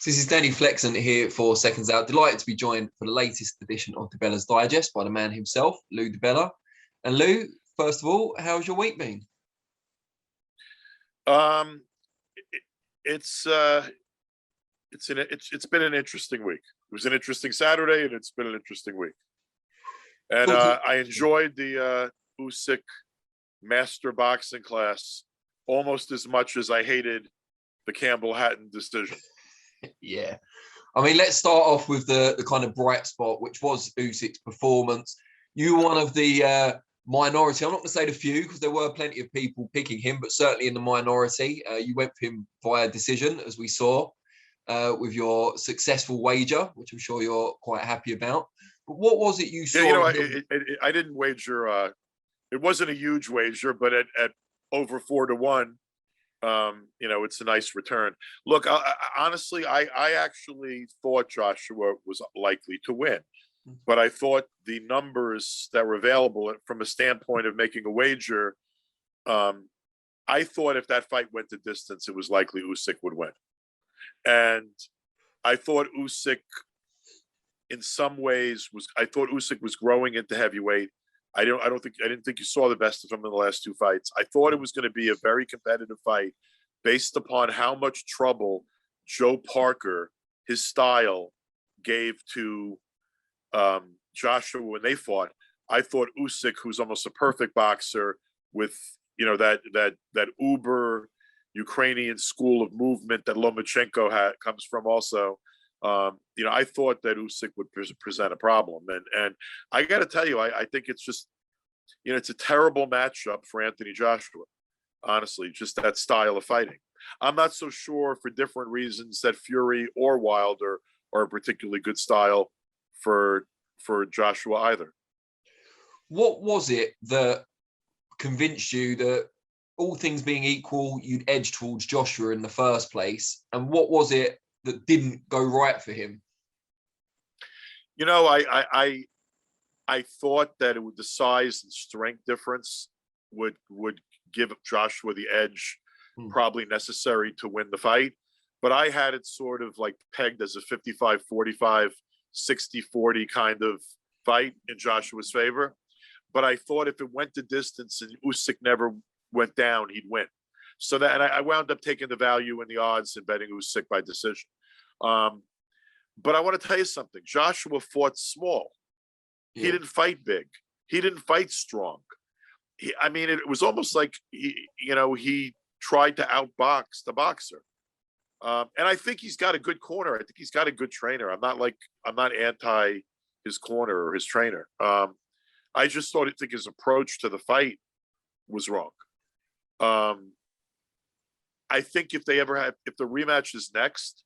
This is Danny Flexen here for Seconds Out. Delighted to be joined for the latest edition of DiBella's Digest by the man himself, Lou DiBella. And Lou, first of all, how's your week been? It's been an interesting week. It was an interesting Saturday, and it's been an interesting week. And I enjoyed the Usyk master boxing class almost as much as I hated the Cambell Hatton decision. Yeah. I mean, let's start off with the kind of bright spot, which was Usyk's performance. You were one of the minority. I'm not going to say the few, because there were plenty of people picking him, but certainly in the minority. You went for him via decision, as we saw, with your successful wager, which I'm sure you're quite happy about. But what was it you saw? Yeah, I didn't wager. It wasn't a huge wager, but at over 4-1, it's a nice return. Look, honestly, I actually thought Joshua was likely to win, but I thought the numbers that were available from a standpoint of making a wager, I thought if that fight went the distance, it was likely Usyk would win. And I thought Usyk, in some ways, Usyk was growing into heavyweight. I didn't think you saw the best of him in the last two fights. I thought it was going to be a very competitive fight based upon how much trouble Joe Parker, his style, gave to Joshua when they fought. I thought Usyk, who's almost a perfect boxer with that uber Ukrainian school of movement that Lomachenko comes from also. I thought that Usyk would present a problem, and I got to tell you, I think it's just, it's a terrible matchup for Anthony Joshua. Honestly, just that style of fighting. I'm not so sure, for different reasons, that Fury or Wilder are a particularly good style for Joshua either. What was it that convinced you that, all things being equal, you'd edge towards Joshua in the first place? And what was it that didn't go right for him? I thought that the size and strength difference would give Joshua the edge probably necessary to win the fight. But I had it sort of like pegged as a 55-45, 60-40 kind of fight in Joshua's favor. But I thought if it went the distance and Usyk never went down, he'd win. So that, and I wound up taking the value in the odds and betting Usyk by decision. But I want to tell you something. Joshua fought small. Yeah. He didn't fight big. He didn't fight strong. It was almost like he tried to outbox the boxer. And I think he's got a good corner. I think he's got a good trainer. I'm not anti his corner or his trainer. I just think his approach to the fight was wrong. I think if the rematch is next,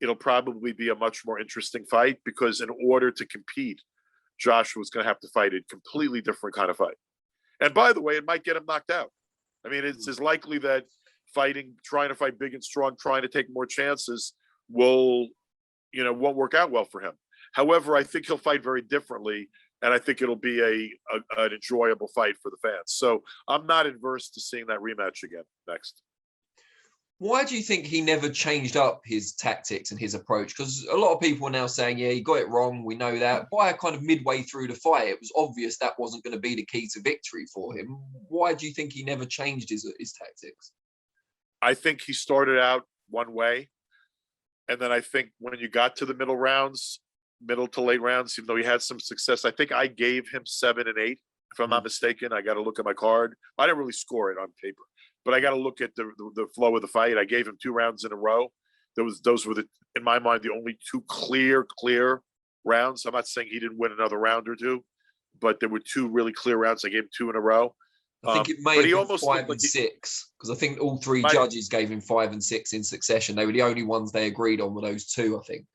it'll probably be a much more interesting fight, because in order to compete, Joshua's going to have to fight a completely different kind of fight. And by the way, it might get him knocked out. It's as likely that trying to fight big and strong, trying to take more chances won't work out well for him. However, I think he'll fight very differently, and I think it'll be an enjoyable fight for the fans. So I'm not adverse to seeing that rematch again next. Why do you think he never changed up his tactics and his approach? Because a lot of people are now saying, yeah, he got it wrong. We know that. By kind of midway through the fight, it was obvious that wasn't going to be the key to victory for him. Why do you think he never changed his tactics? I think he started out one way. And then I think when you got to the middle to late rounds, even though he had some success, I think I gave him 7 and 8, if I'm not mistaken. I got to look at my card. I didn't really score it on paper, but I got to look at the flow of the fight. I gave him 2 rounds in a row. Those were in my mind, the only 2 clear rounds. I'm not saying he didn't win another round or 2, but there were 2 really clear rounds. I gave him 2 in a row. I think it may have been 5 and 6, because I think all 3 judges gave him 5 and 6 in succession. They were the only ones they agreed on were those 2, I think.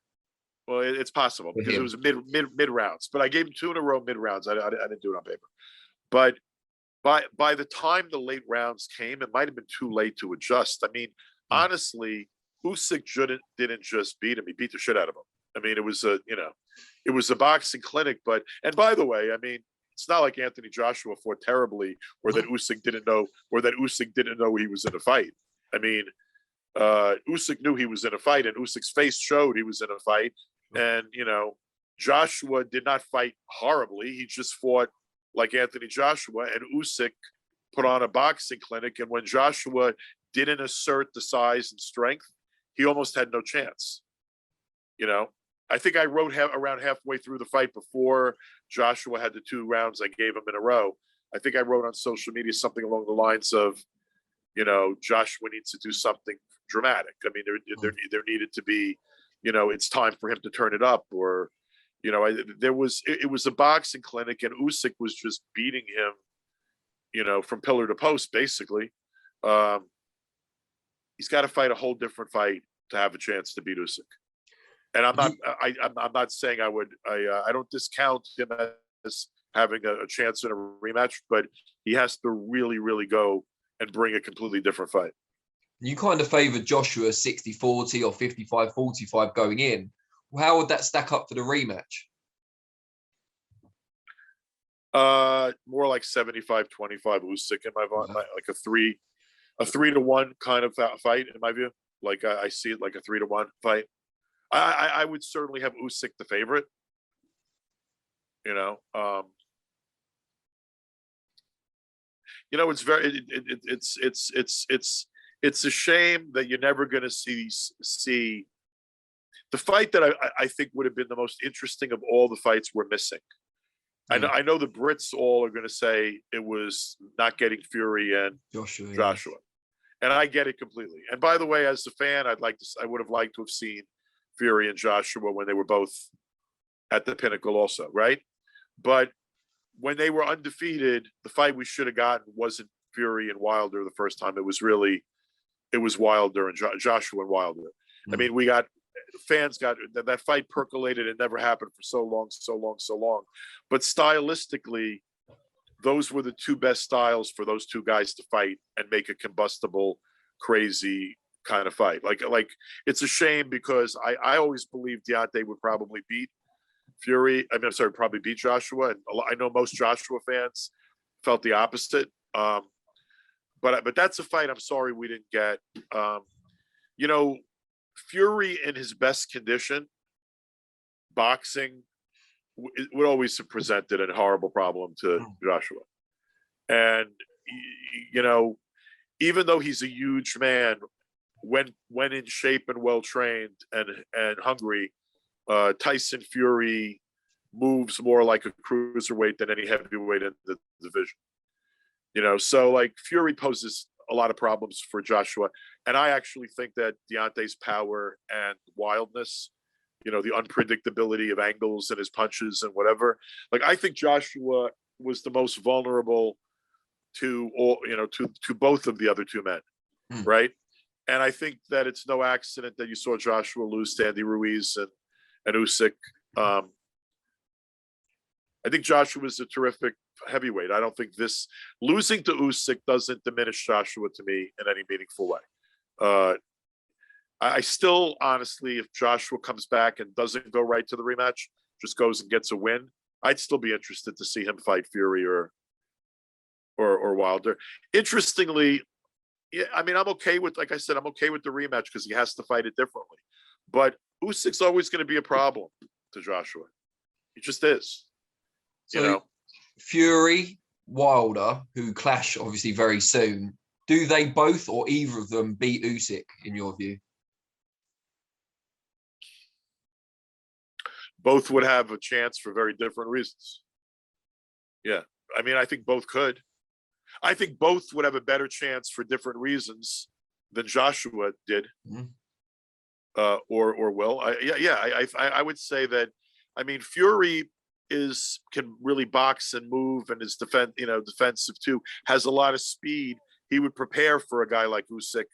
Well, it's possible, because it was mid rounds, but I gave him 2 in a row mid rounds. I didn't do it on paper, but by the time the late rounds came, it might have been too late to adjust. Honestly, Usyk didn't just beat him; he beat the shit out of him. It was a boxing clinic. And by the way, it's not like Anthony Joshua fought terribly, or that Usyk didn't know he was in a fight. Usyk knew he was in a fight, and Usyk's face showed he was in a fight. And, you know, Joshua did not fight horribly. He just fought like Anthony Joshua, and Usyk put on a boxing clinic. And when Joshua didn't assert the size and strength, he almost had no chance. You know, I think I wrote around halfway through the fight before Joshua had the 2 rounds I gave him in a row. I think I wrote on social media something along the lines of, you know, Joshua needs to do something dramatic. I mean, there needed to be, you know, it's time for him to turn it up, or, you know, it was a boxing clinic, and Usyk was just beating him, you know, from pillar to post, basically. He's got to fight a whole different fight to have a chance to beat Usyk. And I'm not saying I don't discount him as having a chance in a rematch, but he has to really, really go and bring a completely different fight. You kind of favoured Joshua 60-40 or 55-45 going in. How would that stack up for the rematch? More like 75-25 Usyk in my mind, like a 3-1 kind of fight in my view. Like I see it like a 3-1 fight. I would certainly have Usyk the favorite. You know, it's very it's a shame that you're never going to see the fight that I think would have been the most interesting of all the fights we're missing. I know the Brits all are going to say it was not getting Fury and Joshua. Yeah. And I get it completely. And by the way, as a fan, I would have liked to have seen Fury and Joshua when they were both at the pinnacle also, right? But when they were undefeated, the fight we should have gotten wasn't Fury and Wilder the first time. It was Wilder and Joshua and Wilder. I mean, fans got that fight percolated. It never happened for so long. But stylistically, those were the 2 best styles for those 2 guys to fight and make a combustible, crazy kind of fight. Like it's a shame because I always believed Deontay would probably beat Fury. Probably beat Joshua. And I know most Joshua fans felt the opposite. But that's a fight I'm sorry we didn't get. You know, Fury in his best condition, boxing would always have presented a horrible problem to Joshua. And, you know, even though he's a huge man, when in shape and well-trained and hungry, Tyson Fury moves more like a cruiserweight than any heavyweight in the division. You know, so like Fury poses a lot of problems for Joshua. And I actually think that Deontay's power and wildness, you know, the unpredictability of angles and his punches and whatever, like I think Joshua was the most vulnerable to all, you know, to both of the other 2 men, right? And I think that it's no accident that you saw Joshua lose to Andy Ruiz and Usyk. I think Joshua is a terrific heavyweight. I don't think losing to Usyk doesn't diminish Joshua to me in any meaningful way. I still, honestly, if Joshua comes back and doesn't go right to the rematch, just goes and gets a win, I'd still be interested to see him fight Fury or Wilder. Interestingly, yeah, I mean, I'm okay with, like I said, I'm okay with the rematch because he has to fight it differently. But Usyk's always going to be a problem to Joshua. He just is. So, you know, Fury, Wilder, who clash obviously very soon, do they both or either of them beat Usyk in your view? Both would have a chance for very different reasons. Yeah. I mean, I think both could. I think both would have a better chance for different reasons than Joshua did, or will. I would say that. I mean, Fury can really box and move and is defensive too. Has a lot of speed. He would prepare for a guy like Usyk.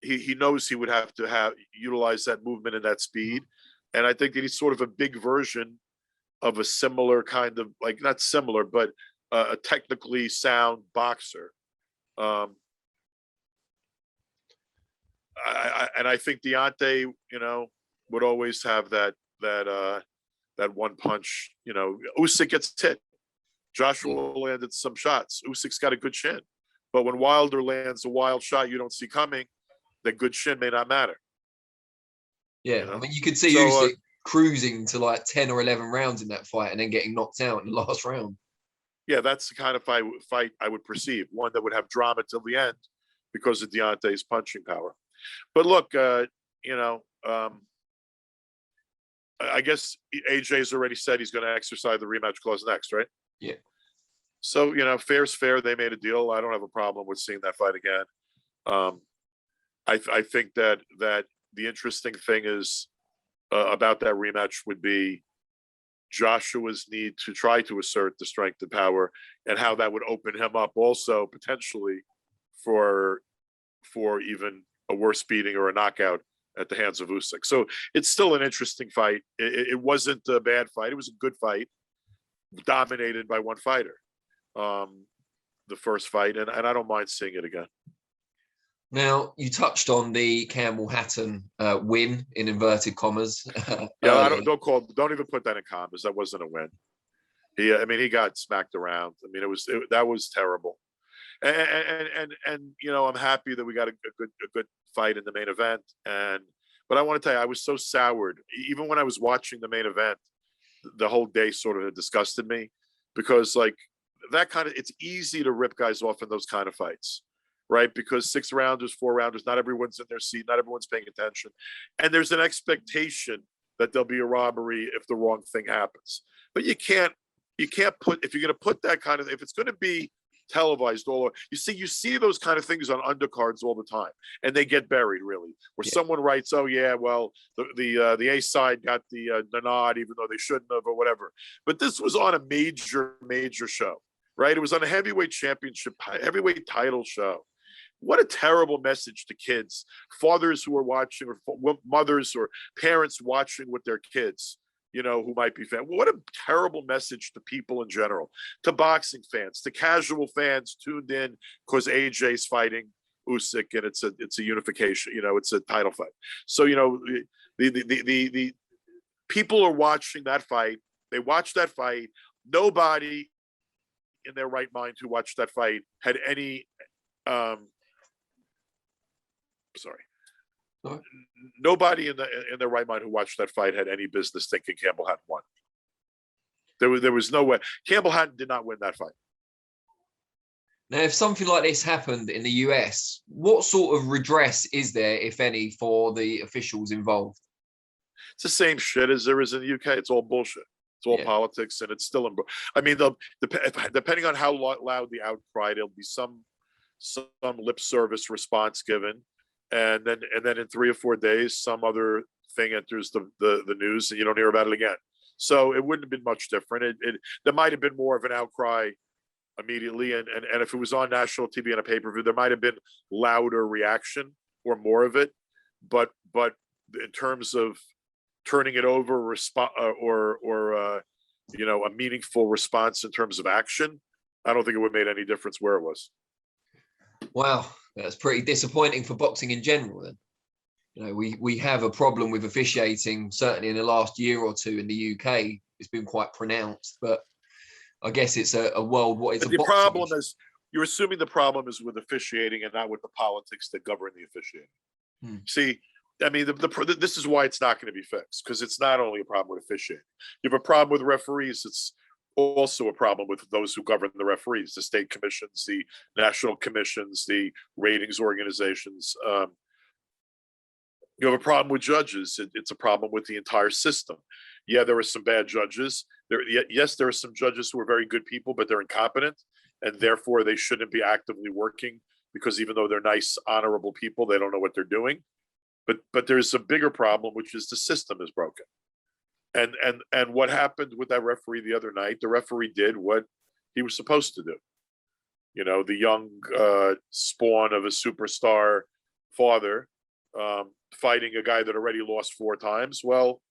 He knows he would have to utilize that movement and that speed. And I think that he's sort of a big version of a similar kind of, like, not similar, but a technically sound boxer. I think Deontay, you know, would always have that one punch. You know, Usyk gets hit. Joshua landed some shots. Usyk's got a good chin. But when Wilder lands a wild shot you don't see coming, then good shin may not matter. Yeah, You know? I mean, you could see So, Usyk cruising to like 10 or 11 rounds in that fight and then getting knocked out in the last round. yeah, that's the kind of fight I would perceive, one that would have drama till the end because of Deontay's punching power. But look, you know, I guess AJ's already said he's going to exercise the rematch clause next, right? Yeah. So, you know, fair's fair. They made a deal. I don't have a problem with seeing that fight again. I think that the interesting thing is about that rematch would be Joshua's need to try to assert the strength and power, and how that would open him up also potentially for even a worse beating or a knockout at the hands of Usyk. So it's still an interesting fight. It wasn't a bad fight. It was a good fight, dominated by one fighter. The first fight, and I don't mind seeing it again. Now, you touched on the Cambell Hatton win in inverted commas. Yeah, don't even put that in commas. That wasn't a win. He got smacked around. I mean, that was terrible. And you know, I'm happy that we got a good fight in the main event. But I want to tell you, I was so soured. Even when I was watching the main event, the whole day sort of disgusted me, because like that kind of, it's easy to rip guys off in those kind of fights, right? Because 6 rounders, 4 rounders, not everyone's in their seat, not everyone's paying attention, and there's an expectation that there'll be a robbery if the wrong thing happens. But you can't put, if you're going to put that kind of, if it's going to be televised all over, you see those kind of things on undercards all the time, and they get buried, really, where someone writes, oh yeah, well, the A side got the nod even though they shouldn't have, or whatever. But this was on a major show, right? It was on a heavyweight title show. What a terrible message to kids, fathers who are watching, or mothers or parents watching with their kids, you know, who might be fans. What a terrible message to people in general, to boxing fans, to casual fans tuned in because AJ's fighting Usyk, and it's a unification, you know, it's a title fight. So, you know, the people are watching that fight. They watch that fight. Nobody in their right mind who watched that fight had any nobody in their right mind who watched that fight had any business thinking Cambell Hatton won. There was no way. Cambell Hatton did not win that fight. Now, if something like this happened in the US, what sort of redress is there, if any, for the officials involved? It's the same shit as there is in the UK. It's all bullshit. It's all politics, and it's still. I mean, depending on how loud the outcry, there'll be some lip service response given, and then in 3 or 4 days, some other thing enters the news, and you don't hear about it again. So it wouldn't have been much different. There might have been more of an outcry immediately, and if it was on national TV and a pay-per-view, there might have been louder reaction or more of it. But in terms of turning it over, or you know, a meaningful response in terms of action, I don't think it would have made any difference where it was. Wow, that's pretty disappointing for boxing in general then. You know, we have a problem with officiating, certainly in the last year or two in the UK. It's been quite pronounced, but I guess it's a worldwide. The problem is, you're assuming the problem is with officiating and not with the politics that govern the officiating. See, I mean, this is why it's not going to be fixed, because it's not only a problem with officiating. You have a problem with referees. It's also a problem with those who govern the referees, the state commissions, the national commissions, the ratings organizations. You have a problem with judges. It's a problem with the entire system. Yeah, there are some bad judges. Yes, there are some judges who are very good people, but they're incompetent, and therefore they shouldn't be actively working, because even though they're nice, honorable people, they don't know what they're doing. But there's a bigger problem, which is the system is broken. And what happened with that referee the other night? The referee did what he was supposed to do. You know, the young spawn of a superstar father fighting a guy that already lost 4 times. Well,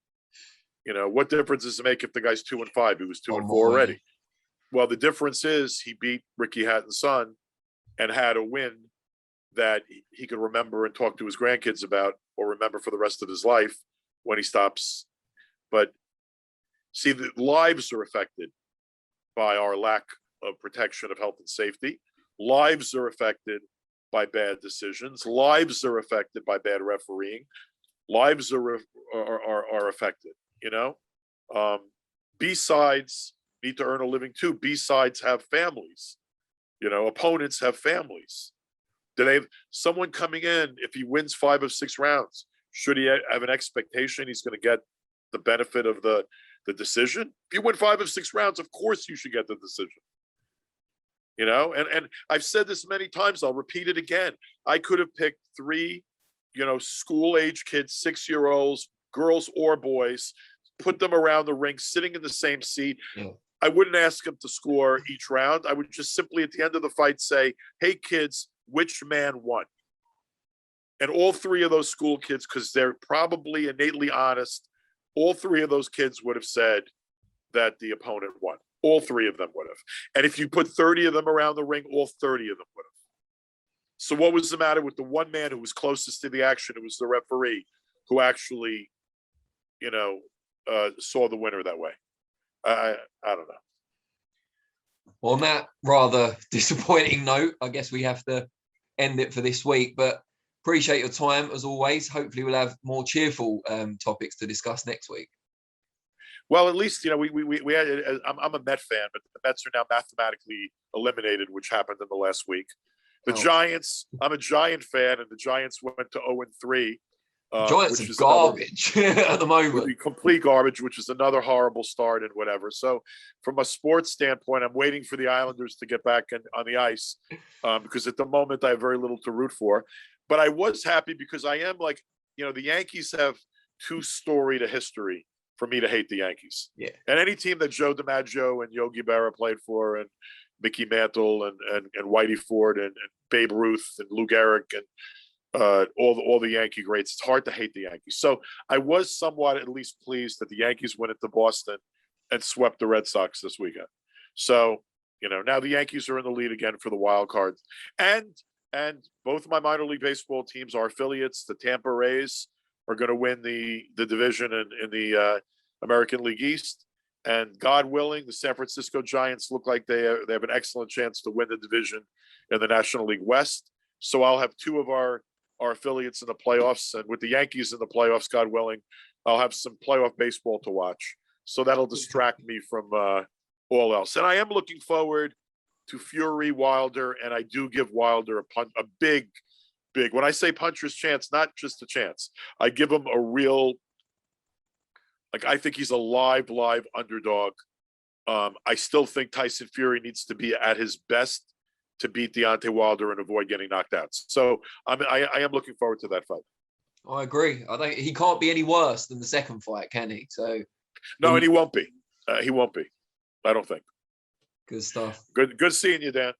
you know, what difference does it make if the guy's 2-5? He was 2-4 already. Well, the difference is he beat Ricky Hatton's son and had a win that he could remember and talk to his grandkids about, or remember for the rest of his life when he stops. But see, the lives are affected by our lack of protection of health and safety. Lives are affected by bad decisions. Lives are affected by bad refereeing. Lives are affected, you know. B-sides need to earn a living too. B-sides have families, you know, opponents have families. Do they have someone coming in, if he wins 5 of 6 rounds, should he have an expectation he's going to get the benefit of the decision? If you win 5 of 6 rounds, of course you should get the decision. You know, and I've said this many times, I'll repeat it again. I could have picked 3, you know, school-age kids, 6-year-olds, girls or boys, put them around the ring, sitting in the same seat. Yeah. I wouldn't ask them to score each round. I would just simply at the end of the fight say, hey, kids, which man won? And all 3 of those school kids, because they're probably innately honest, all 3 of those kids would have said that the opponent won. All 3 of them would have. And if you put 30 of them around the ring, all 30 of them would have. So what was the matter with the one man who was closest to the action? It was the referee who actually, you know, saw the winner that way. I don't know. On that rather disappointing note, I guess we have to end it for this week. But appreciate your time as always. Hopefully, we'll have more cheerful topics to discuss next week. Well, at least, you know, we had. I'm a Met fan, but the Mets are now mathematically eliminated, which happened in the last week. The Giants. I'm a Giant fan, and the Giants went to 0-3. Giants are garbage at the moment. Complete garbage, which is another horrible start and whatever. So, from a sports standpoint, I'm waiting for the Islanders to get back on the ice because at the moment I have very little to root for. But I was happy because I am like, you know, the Yankees have too storied a history for me to hate the Yankees. Yeah. And any team that Joe DiMaggio and Yogi Berra played for, and Mickey Mantle and Whitey Ford and Babe Ruth and Lou Gehrig and all the Yankee greats. It's hard to hate the Yankees. So I was somewhat at least pleased that the Yankees went into Boston and swept the Red Sox this weekend. So, you know, now the Yankees are in the lead again for the wild card. And both of my minor league baseball teams, our affiliates, the Tampa Rays, are going to win the division in the American League East. And God willing, the San Francisco Giants look like they have an excellent chance to win the division in the National League West. So I'll have 2 of our affiliates in the playoffs, and with the Yankees in the playoffs, God willing, I'll have some playoff baseball to watch. So that'll distract me from all else. And I am looking forward to Fury Wilder, and I do give Wilder a big. When I say puncher's chance, not just a chance, I give him a real. Like, I think he's a live underdog. I still think Tyson Fury needs to be at his best to beat Deontay Wilder and avoid getting knocked out. So I am looking forward to that fight. I agree. I think he can't be any worse than the second fight, can he? So no, and he won't be. He won't be. I don't think. Good stuff. Good seeing you, Dan.